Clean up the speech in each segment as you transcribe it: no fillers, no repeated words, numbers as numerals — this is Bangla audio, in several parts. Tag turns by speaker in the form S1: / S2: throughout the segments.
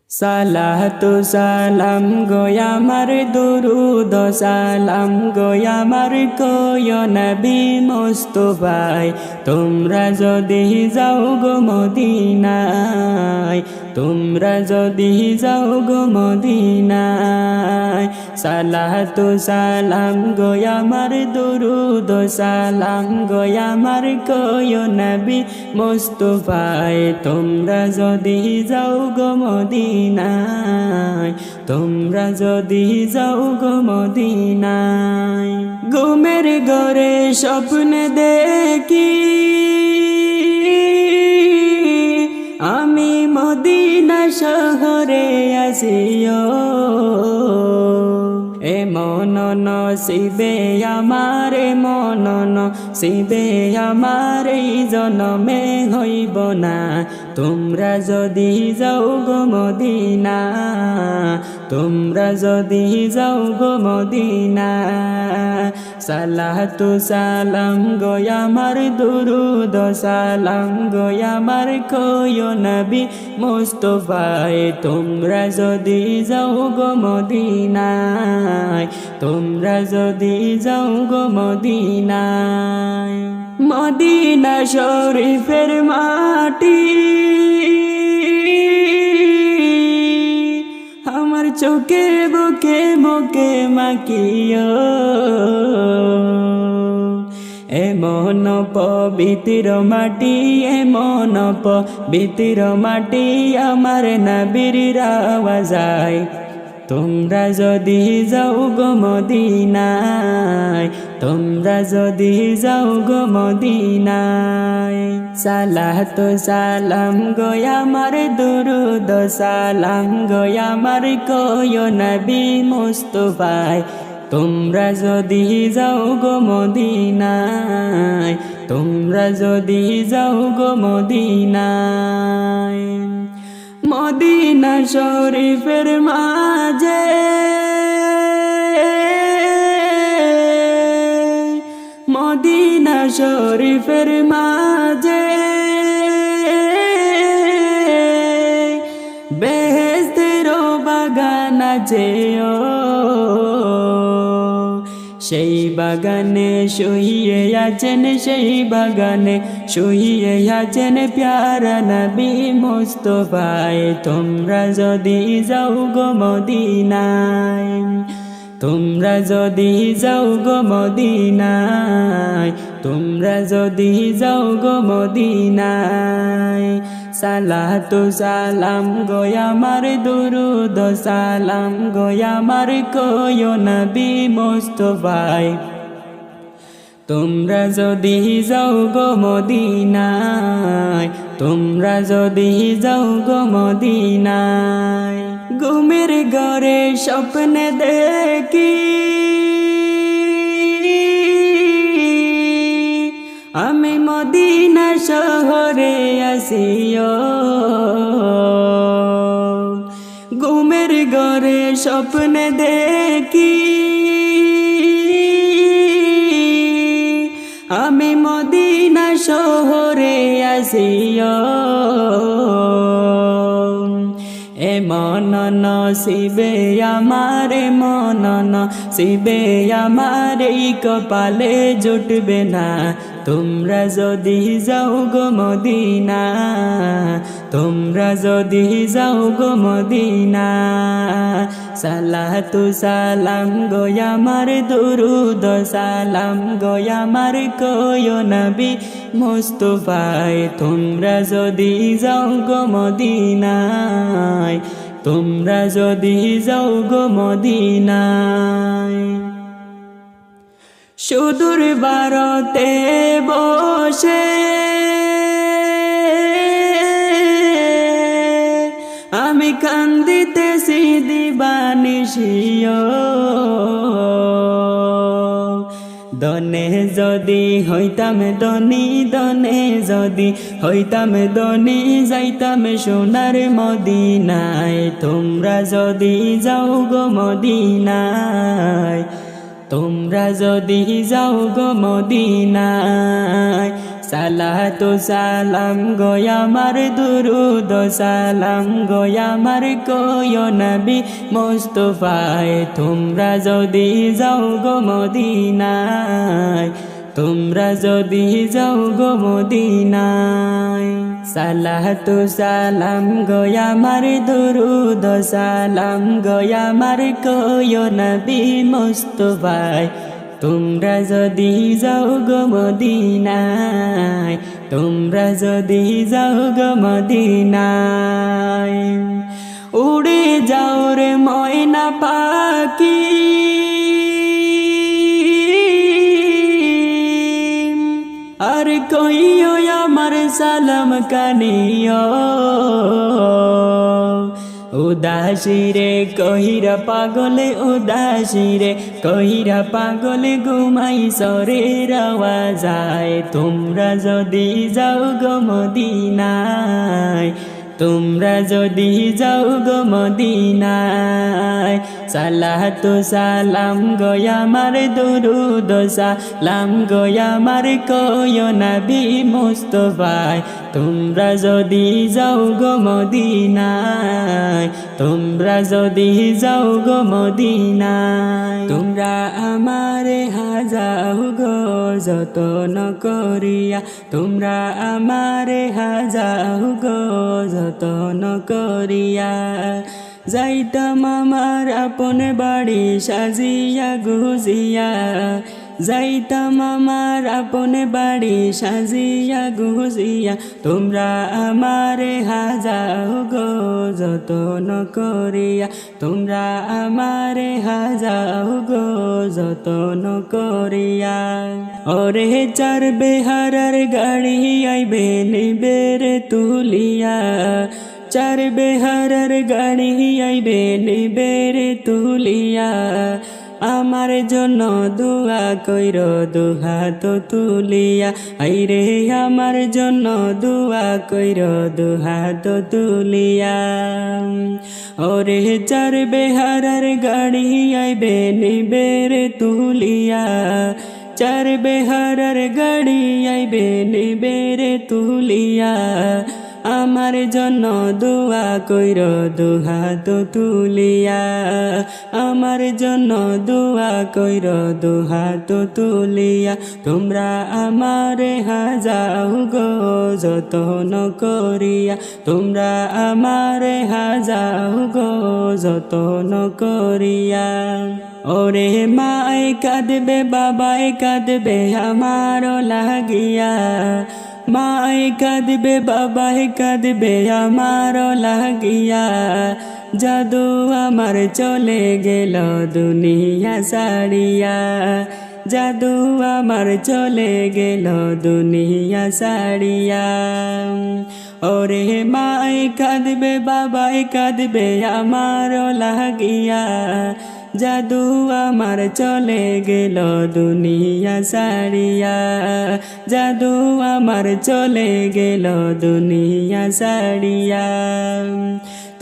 S1: সালাতু সালাম গো আমার দুরুদ সালাম গো আমার কয় নবী মুস্তাফায় তোমরা যদি যাও গো মদিনায় তোমরা যদি যাও গো মদিনায় সালাতু সালাম গো আমার দুরুদ সালাম গো আমার কয় নবী মুস্তাফায় তোমরা যদি যাও গো মদিনায় তোমরা যদি যাও গো মদিনায় ঘুমের ঘরে স্বপ্নে দেখি আমি মদিনা শহরে আসিও এ মন নসিবে আমার মন নসিবে আমার এই জনমে হইব না তোমরা যদি যাও গো মদিনা তোমরা যদি যাও গো মদিনা সালাতু সালাম গো আমার দুরুদ সালাম গো আমার কয় নবী মুস্তাফায় তোমরা যদি যাও গো মদিনায় তোমরা যদি যাও গো মদিনায় মদিনা শরীফের মাটি আমার চোখে বুকে বুকে মাকিও এমন পবিত্র মাটি এমন পবিত্র মাটি আমার নবীর রাওয়াজায় তোমরা যদি যাও গো মদিনায় তোমরা যদি যাও গো মদিনায় সালাতু সালাম গো আমার দুরুদ সালাম গো আমার কয় নবী মুস্তাফায় তোমরা যদি যাও গো মদিনায় তোমরা যদি যাও গো মদিনায় মদিনা শরীফের মাঝে মদিনা শরীফের মাঝে বেহেশতের বাগান আছে সেই বাগানে শুয়ে আছেন সেই বাগানে শুয়ে আছেন প্যারা নবী মুস্তাফায় তোমরা যদি যাও গো মদিনায় তোমরা যদি যাও গো মদিনায় তোমরা যদি যাও গো মদিনায় সালাতু সালাম গো আমার দুরুদ সালাম গো আমার কয় নবী মুস্তাফায় তোমরা যদি যাও গো মদিনায় তোমরা যদি যাও গো মদিনায় ঘুমের ঘরে স্বপ্নে দেখি আমি মদিনা শহরে আসিও ঘুমের ঘরে স্বপ্নে দেখি আমি মদিনা শহরে আসিও এ মন নসিবে আমার মন নসিবে আমার এই কপালে জুটবে না তোমরা যদি যাও গো মদিনা তোমরা যদি যাও গো মদিনা সালাতু সালাম গো আমার দুরুদ সালাম গো আমার কয় নবী মুস্তাফায় তোমরা যদি যাও গো মদিনায় তোমরা যদি যাও গো মদিনায় সুদূর ভারতে বসে আমি কান্দিতেছি দিবানিশিও দনে যদি হইতাম ধনী দনে যদি হইতাম ধনী যাইতাম সোনার মদিনায় তোমরা যদি যাও গো মদিনায় তোমরা যদি যাও গো মদিনায় সালাতু সালাম গো আমার দুরুদ সালাম গো আমার কইও নবী মুস্তাফায় তোমরা যদি যাও গো মদিনায় তোমরা যদি যাও গো মদিনায় সালাতু সালাম গো আমার দুরুদ সালাম গো আমার কইও নবী মুস্তাফায় তোমরা যদি যাও গো মদিনায় তোমরা যদি যাও গো মদিনায় উড়ে যাও রে ময়না পাখি আর কইও আমার সালাম কানিও উদাসী রে কহিরা পাগলে উদাসী রে কহিরা পাগলে ঘুমাই সরের আওয়াজায় তোমরা যদি যাও গো মদিনায় তোমরা যদি যাও গো মদিনায় সালাতু সালাম গো আমার দুরুদ সালাম গো আমার কইও নবী মুস্তাফায় তোমরা যদি যাও গো মদিনায় তোমরা যদি যাও গো মদিনায় তোমরা আমারে হাজাও গো যতন করিয়া তোমরা আমারে হাজাও গো যতন করিয়া যাইতাম আমার আপন বাড়ি সাজিয়া গুজিয়া যাইতাম আমার আপন বাড়ি সাজিয়া গুজিয়া তোমরা আমারে হাজাও গো যতন করিয়া তোমরা আমারে হাজাও গো যতন করিয়া ওরে চার বেহারার গাড়ি আইবে নিবেরে তুলিয়া চার বেহারার গাড়ি আইবে নিবেরে তুলিয়া আমার জন্য দোয়া কইর দুহাত তুলিয়া আইরে আমার জন্য দোয়া কইর দুহাত তুলিয়া ওরে চার বেহারার গাড়ি আইবে নিবেরে তুলিয়া চার বেহারার গাড়ি আইবে নিবেরে তুলিয়া আমার জন্য দোয়া কইর দুহাত তুলিয়া আমার জন্য দোয়া কইর দুহাত তুলিয়া তোমরা আমারে হাজাও গো যতন করিয়া তোমরা আমারে হাজাও গো যতন করিয়া ওরে মায় কাঁদবে বাবায় কাঁদবে আমারও লাগিয়া মায় কাঁদবে বাবায় কাঁদবে আমারও লাগিয়া জাদু আমার চলে গেল দুনিয়া ছাড়িয়া জাদু আমার চলে গেল দুনিয়া ছাড়িয়া ওরে মায় কাঁদবে বাবায় কাঁদবে আমারও লাগিয়া জাদু আমার চলে গেল দুনিয়া ছাড়িয়া জাদু আমার চলে গেল দুনিয়া ছাড়িয়া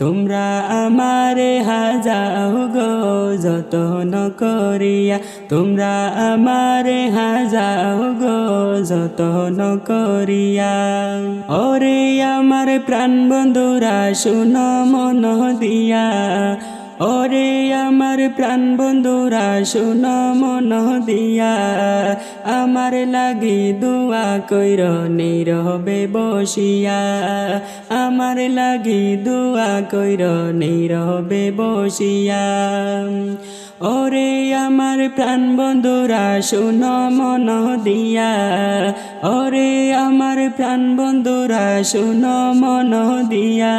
S1: তোমরা আমারে হাজাও গো যতন করিয়া তোমরা আমারে হাজাও গো যতন করিয়া ওরে আমার প্রাণ বন্ধুরা শুনো মন দিয়া ওরে আমার প্রাণ বন্ধুরা শুনো মন দিয়া আমার লাগি দোয়া কইর নীরবে বসিয়া আমার লাগি দোয়া কইর নীরবে বসিয়া ওরে আমার প্রাণ বন্ধুরা শুনো মন দিয়া ওরে আমার প্রাণ বন্ধুরা শুনো মন দিয়া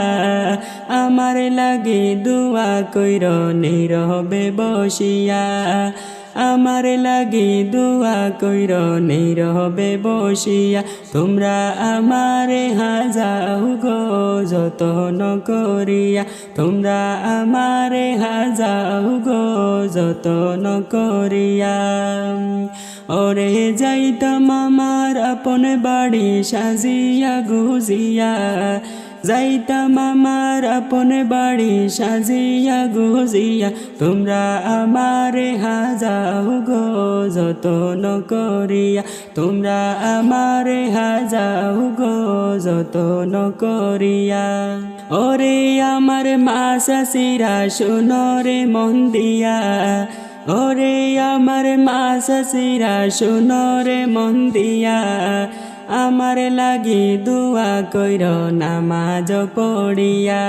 S1: আমার লাগি দোয়া কইর নীরবে বসিয়া আমার লাগি দোয়া কইর নীরবে বসিয়া তোমরা আমারে হাজাও গো যতন করিয়া তোমরা আমারে হাজাও গো যতন করিয়া ওরে যাইতাম আমার আপন বাড়ি সাজিয়া গুজিয়া যাইতাম আমার আপন বাড়ি সাজিয়া গুজিয়া, তোমরা আমারে হাজাও গো যতন করিয়া, তোমরা আমারে হাজাও গো যতন করিয়া। ওরে আমার মা শাশিরা শোনো রে মন দিয়া, ওরে আমার মা শাশিরা শোনো রে মন দিয়া, আমার লাগি দুয়া কইর নামাজ পড়িয়া,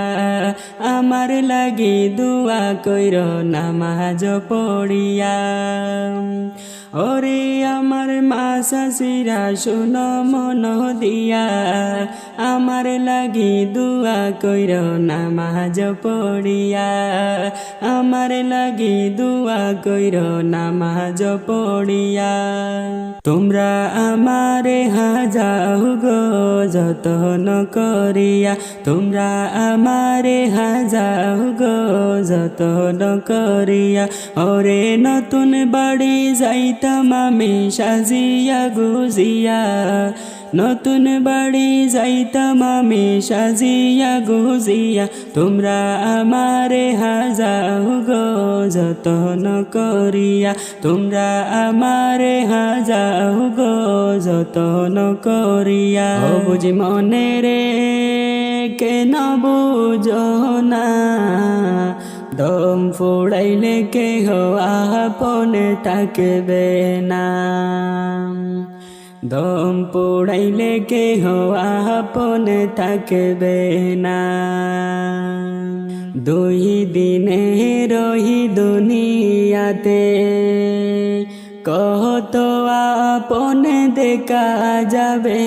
S1: আমার লাগি দুয়া কইর নামাজ পড়িয়া। ওরে আমার মা শাশিরা শোনো মন দিয়া, আমার লাগি দুয়া কইর নামাজ পড়িয়া, আমার লাগি দুয়া কইর নামাজ পড়িয়া। তোমরা আমারে হাজাও গো যতন করিয়া, তোমরা আমারে হাজাও গো যতন করিয়া। ওরে নতুন বাড়ি যাইতাম আমি সাজিয়া গুজিয়া, নতুন বাড়ি যাইতাম আমি সাজিয়া গুজিয়া, তোমরা আমারে হাজাও গো যতন করিয়া, তোমরা আমারে হাজাও গো যতন করিয়া। ও বুঝি মনে রে কেন বুঝো না, দম ফুড়াইলে কেহ আপন থাকবে না, দম পুড়াইলে কেহ আপন থাকবে না। দুই দিনে রহি দুনিয়াতে, কত আপন দেখা যাবে,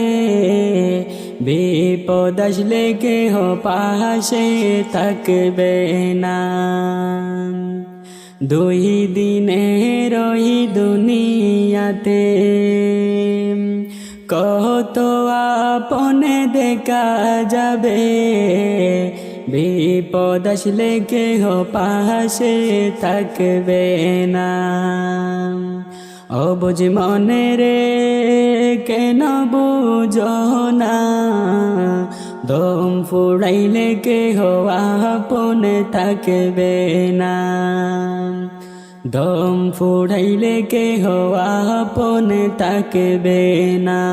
S1: বিপদ আসলে কেহ পাশে থাকবে না। দুই দিনে রহি দুনিয়াতে, কত আপন দেখা যাবে, বিপদ আসলে কেহ পাশে থাকবে না। ও বুঝ মনে রে কেন বুঝো না, দম ফুড়াইলে কেহ আপন থাকবে না, দম ফুড়াইলে কেহ আপন থাকবে না।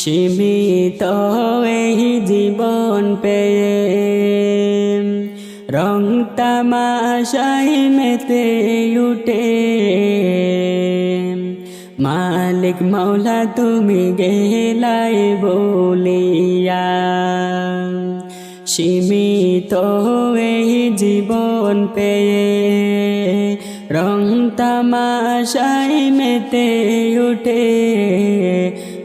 S1: সীমিত এই জীবন পেয়ে রং তামাশাই মেতে উঠে, মালিক মৌলা তুমি গেলাই বলিয়া। সীমিত এই জীবন পেয়ে রং তামাশাই মেতে উঠে,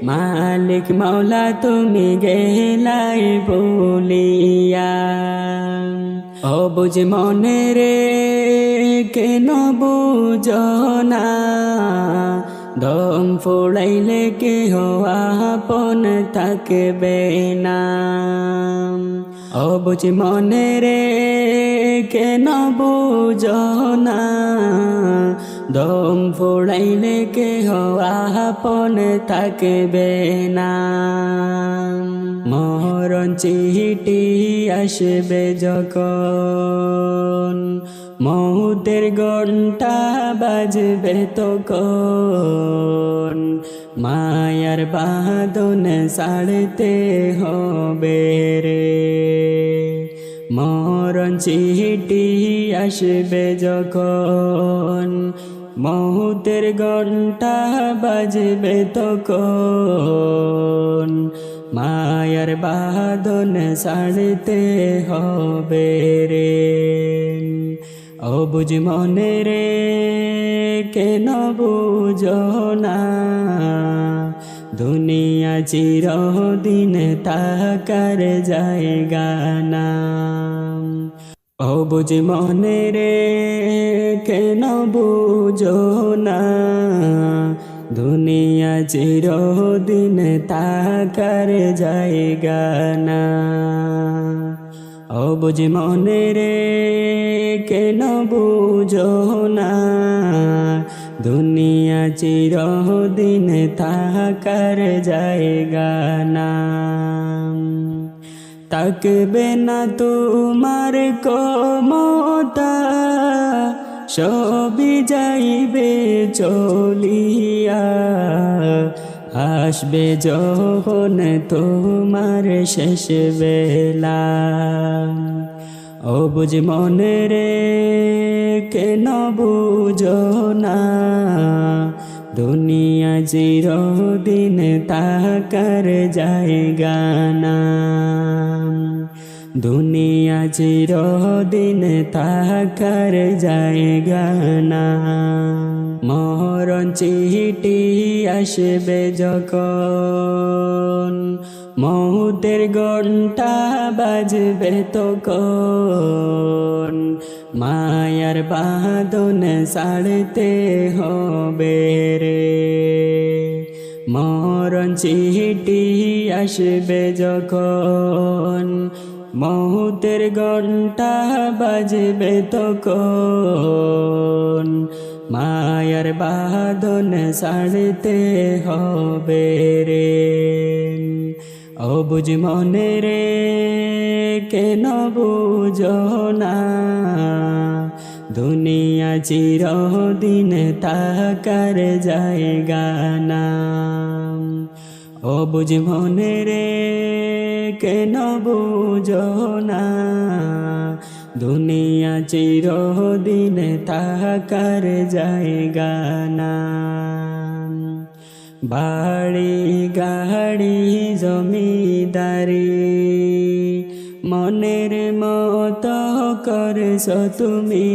S1: মালিক মৌলা তুমি গেলাই বলিয়া। ও বুঝ মনে রে কেন বুঝো না, দম ফুড়াইলে কেহ আপন থাকবে না। ও বুঝ মনে রে কেন বুঝো না, দম ফুড়াইলে কেহ আপন থাকবে না। মরণ চিঠি আসবে যখন, মৌতের ঘণ্টা বাজবে তখন, মায়ার বাঁধন ছাড়তে হবে রে। মরণ চিঠি আসবে যখন, মৌতের ঘণ্টা বাজবে তখন, মায়ার বাঁধন ছাড়তে হবে রে। ও বুঝ মনে রে কেন বুঝো না, দুনিয়া চিরদিন থাকার জায়গা না। ও বুঝ মনে রে কেন বুঝো না, দুনিয়া চিরদিন থাকার জায়গা না। ও বুঝ মনে রে কেন বুঝো না, দুনিয়া চিরদিন থাকার জায়গা না। তাকবে না তোমার ক্ষমতা, সবই যাইবে চলিয়া। আসবে যখন তোমার শেষ বেলা, অবুঝ মনে রে কেন বুঝো না, দুনিয়া চিরদিন থাকার জায়গা না। দুনিয়া চিরদিন থাকার জায়গা না। মরণ চিঠি আসবে যখন, মৌতের ঘণ্টা বাজবে তখন, মায়ার বাঁধন ছাড়তে হবে রে। মরণ চিঠি আসবে যখন, মৌতের ঘণ্টা বাজবে তখন, মায়ার বাঁধন ছাড়তে হবে রে। অবুঝ মনে রে কেন বুঝো না, দুনিয়া চিরদিন থাকার জায়গা না। অবুঝ মনে রে কেন বুঝো না, দুনিয়া চিরদিন থাকার জায়গা না। বাড়ি গাড়ি জমিদারি মনের মতো করছ তুমি,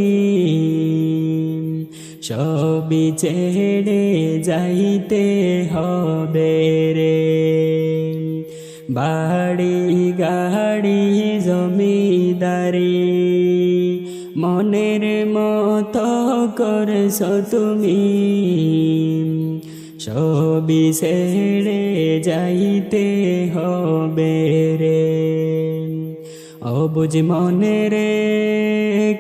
S1: সবই ছেড়ে যাইতে হবে রে। বাড়ি গাড়ি জমিদারি মনের মতো করছ তুমি, সবই ছেড়ে যাইতে হবে রে। অবুঝ মনে রে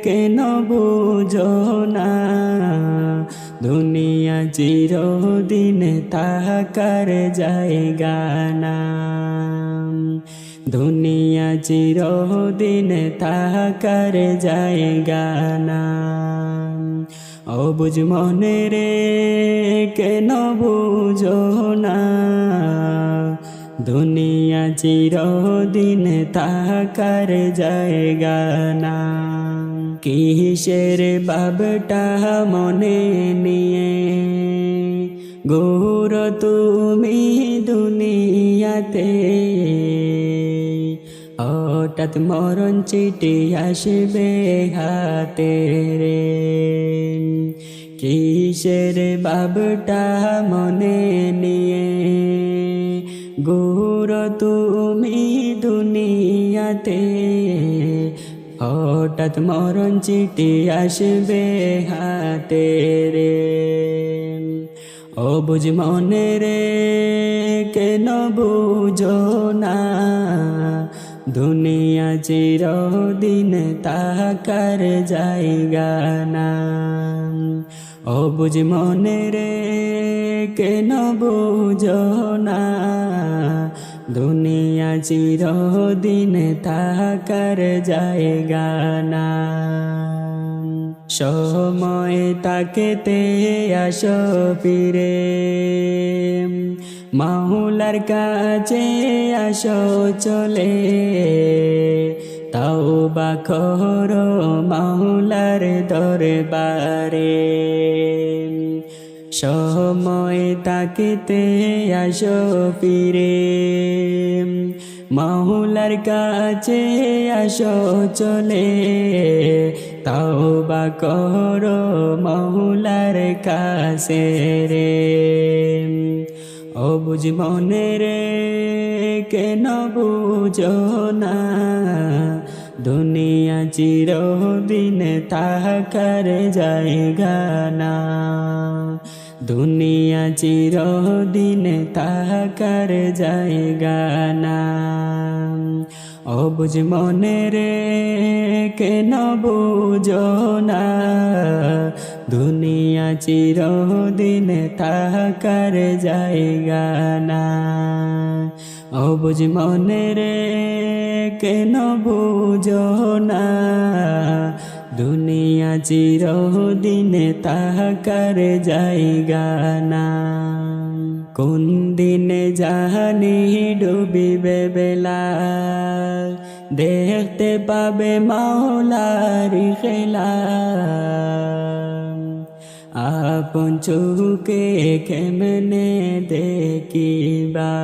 S1: কেন বুঝো না, দুনিয়া চিরদিন থাকার জায়গা না। দুনিয়া চিরদিন থাকার জায়গা না। অবুঝ মনে রে কেন বুঝো না, দুনিয়া চিরদিন থাকার জায়গা না। কিসের বাবটা মনে নিয়ে ঘুরো তুমি দুনিয়াতে, হঠাৎ মরণ চিঠি আসবে হাতে রে। কিসের বাবটা মনে নিয়ে ঘুরো তুমি দুনিয়াতে, হঠাৎ মরণ চিঠি আসবে হাতে রে। অবুঝ মনে রে কেন বুঝো না, দুনিয়া চিরদিন থাকার জায়গা না। অবুঝ মনে রে কেন বুঝো না, দুনিয়া চিরদিন থাকার জায়গা না। সময় তাকেতে আসো ফিরে, মাওলার কাছে আসো চলে, তাওবা করো মাওলার দরবারে। সময় তাকিতে আসো ফিরে, মাওলার কাছে আসো চলে, তাওবা করো মাওলার কাছে রে। অবুঝ মনে রে কেন বুঝো না, দুনিয়া চিরদিন থাকার জায়গা না। দুনিয়া চিরদিন থাকার জায়গা না। অবুঝ মনে রে কেন বুঝো না, দুনিয়া চিরদিন থাকার জায়গা না। অবুঝ মনে রে কেন বুঝো না দুনিয়া চিরদিনে তাহাকার জায়গা না কোন দিনে জানি ডুবিবে বেলা দেখতে পাবে মাওলারি খেলা আপন চোখে কেমনে দেখিবা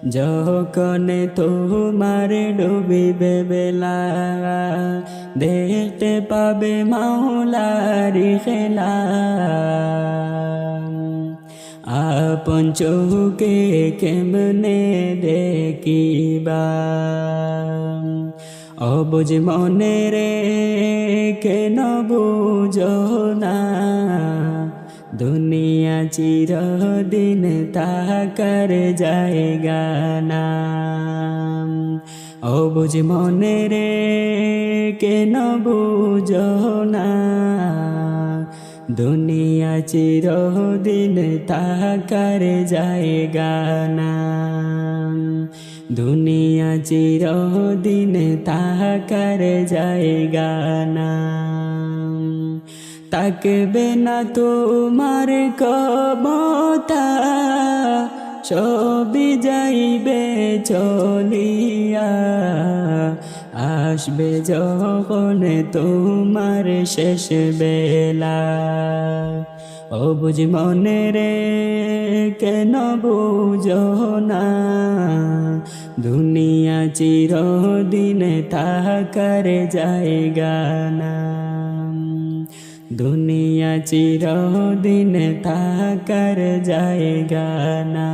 S1: যখন তোমার ডুবিবে বেলা দেখতে পাবে মাওলারি খেলা আপন চোখে কেমনে দেখিবা অবুঝ মনে রে কেন বুঝো না দুনিয়া চিরদিন তাহাকার জায়গা না অবুঝ মনে রে কেন বুঝো না দুনিয়া চিরদিন তাহাকার জায়গা না দুনিয়া চিরদিন তাহাকার জায়গা না তাকবে না তোমার ক্ষমতা সবই যাইবে চলিয়া আসবে যখন তোমার শেষ বেলা অবুঝ মনে রে কেন বুঝো না দুনিয়া চিরদিন তাহাকার জায়গা না দুনিয়া চিরদিন তাহাকার জায়গা না।